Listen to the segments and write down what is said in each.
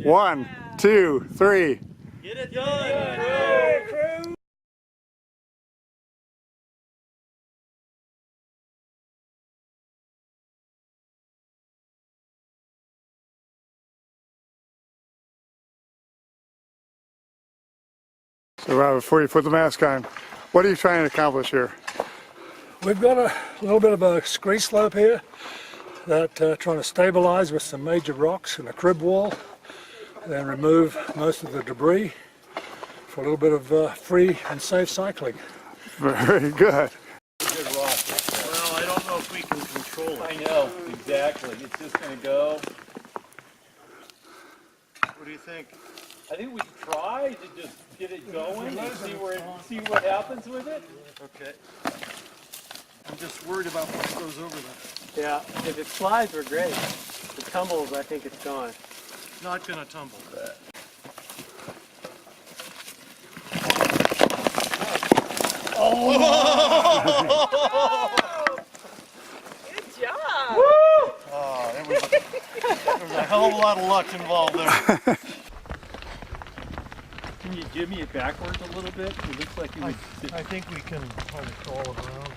1, 2, 3. Get it done, crew! So Rob, before you put the mask on, what are you trying to accomplish here? We've got a little bit of a scree slope here that trying to stabilize with some major rocks and a crib wall, then remove most of the debris for a little bit of free and safe cycling. Very good. Good rock. Well, I don't know if we can control it. I know, exactly. It's just going to go. What do you think? I think we try to just get it going and see what happens with it. Okay. I'm just worried about what goes over there. Yeah, if it slides, we're great. If it tumbles, I think it's gone. It's not going to tumble. Good job! Woo! Oh, there was a hell of a lot of luck involved there. Can you jimmy it backwards a little bit? It looks like you would. I think we can probably crawl it around.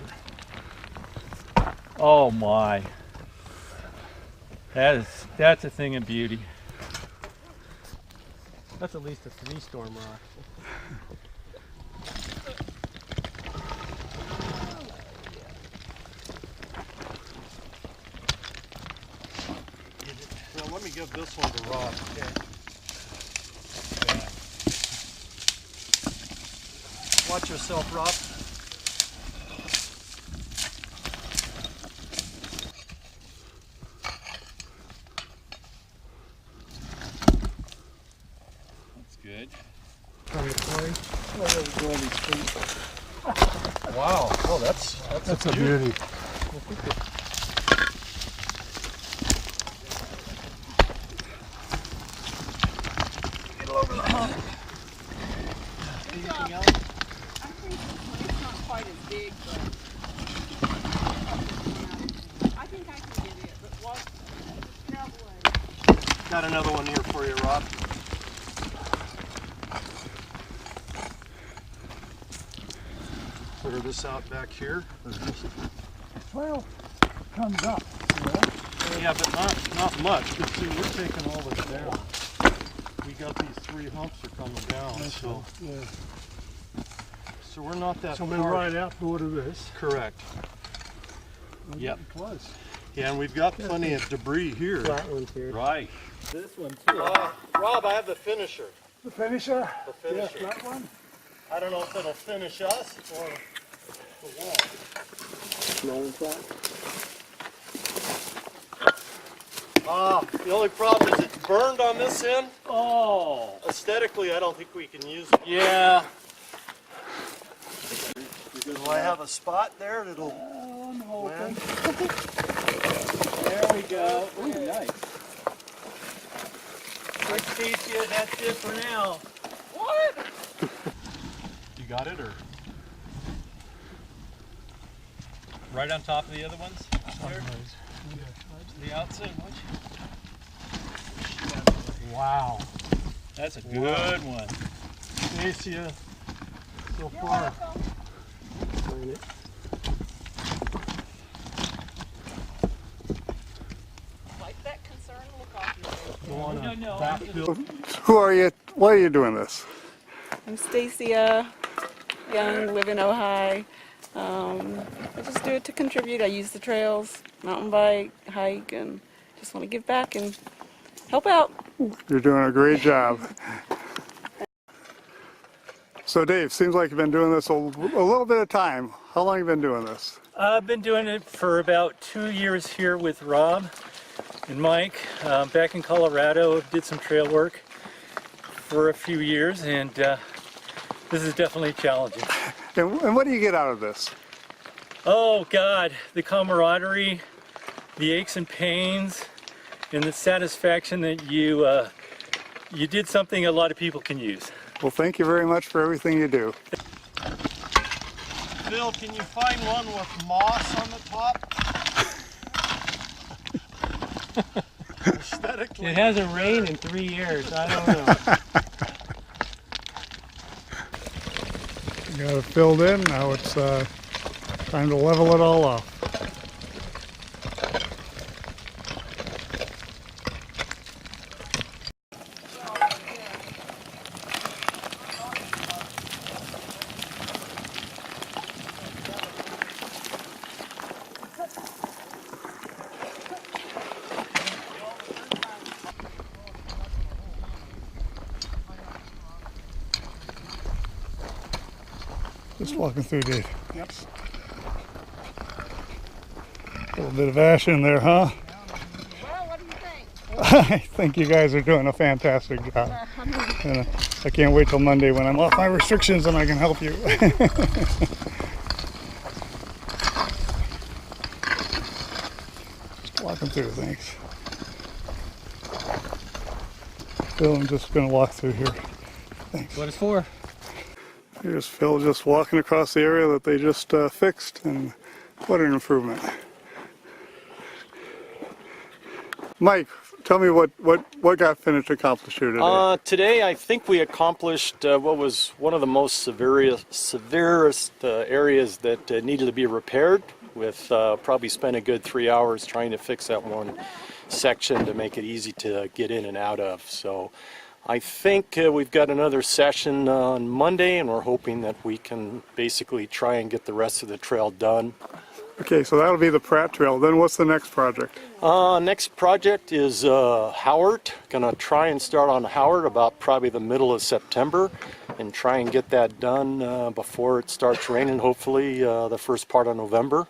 Oh my. That's a thing of beauty. That's at least a 3-storm rock. Well, let me give this one to Rob. Okay. Watch yourself, Rob. That's good. Wow. Oh, that's a beauty. Get over the hump. Anything else? I think it's not quite as big, but I think I can get it. But what? Travel. Got another one here for you, Rob. Clear this out back here. Trail comes up, you know? Yeah, but not much. But see, we're taking all this down. We got these 3 humps are coming down, so Yeah. so we're not that So far. we're right outboard of this. Correct. We're Yep. getting close. Yeah, and we've got plenty of debris here. Flat ones here. Right. This one too. Rob, I have the finisher. The finisher? The finisher. Yes, that one. I don't know if it'll finish us or the wall. Small and flat. The only problem is it's burned on this end. Oh! Aesthetically, I don't think we can use it. Yeah. Do I have a spot there that'll land? There we go. Ooh, nice. Quick Stacia, that's it for now. What? You got it, or? Right on top of the other ones? There? To the outside, Wow. That's a good one. Stacia, so You're far. welcome. Find it. Like that concerned look off your face. No. Who are you? Why are you doing this? I'm Stacia, young, live in Ojai. I just do it to contribute. I use the trails, mountain bike, hike, and just want to give back and help out. You're doing a great job. So Dave, seems like you've been doing this a little bit of time. How long have you been doing this? I've been doing it for about 2 years here with Rob and Mike. Back in Colorado, did some trail work for a few years, and this is definitely challenging. And what do you get out of this? Oh God, the camaraderie, the aches and pains, and the satisfaction that you did something a lot of people can use. Well, thank you very much for everything you do. Phil, can you find one with moss on the top? It hasn't rained in 3 years. I don't know. Got it filled in. Now it's time to level it all off. Just walking through, Dave. Yep. A little bit of ash in there, huh? Well, what do you think? I think you guys are doing a fantastic job. And I can't wait till Monday when I'm off my restrictions and I can help you. Just walking through, thanks. Phil, I'm just going to walk through here. Thanks. What it's for? Here's Phil just walking across the area that they just fixed, and what an improvement. Mike, tell me what got finished accomplished here today. Today I think we accomplished what was one of the most severest areas that needed to be repaired. With probably spent a good 3 hours trying to fix that one section to make it easy to get in and out of. So I think we've got another session on Monday, and we're hoping that we can basically try and get the rest of the trail done. Okay, so that'll be the Pratt Trail. Then what's the next project? Next project is Howard. Gonna try and start on Howard about probably the middle of September and try and get that done before it starts raining, hopefully the first part of November.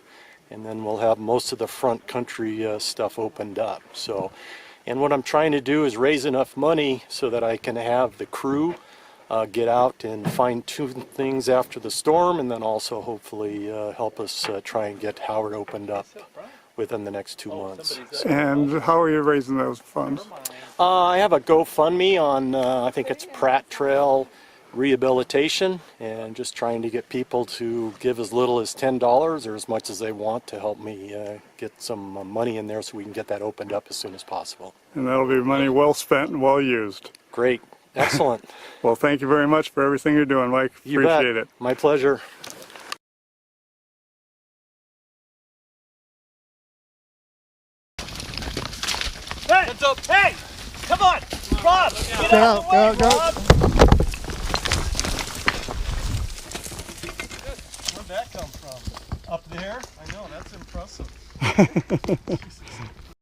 And then we'll have most of the front country stuff opened up. So, and what I'm trying to do is raise enough money so that I can have the crew get out and fine-tune things after the storm, and then also hopefully help us try and get Howard opened up within the next 2 months. And how are you raising those funds? I have a GoFundMe on, I think it's Pratt Trail Rehabilitation, and just trying to get people to give as little as $10 or as much as they want to help me get some money in there so we can get that opened up as soon as possible. And that'll be money well spent and well used. Great. Excellent. Well, thank you very much for everything you're doing, Mike. You Appreciate bet. it. My pleasure. Hey! Heads up. Hey! Come on! Rob! Get out of the way, Rob! Where'd that come from? Up there? I know, that's impressive.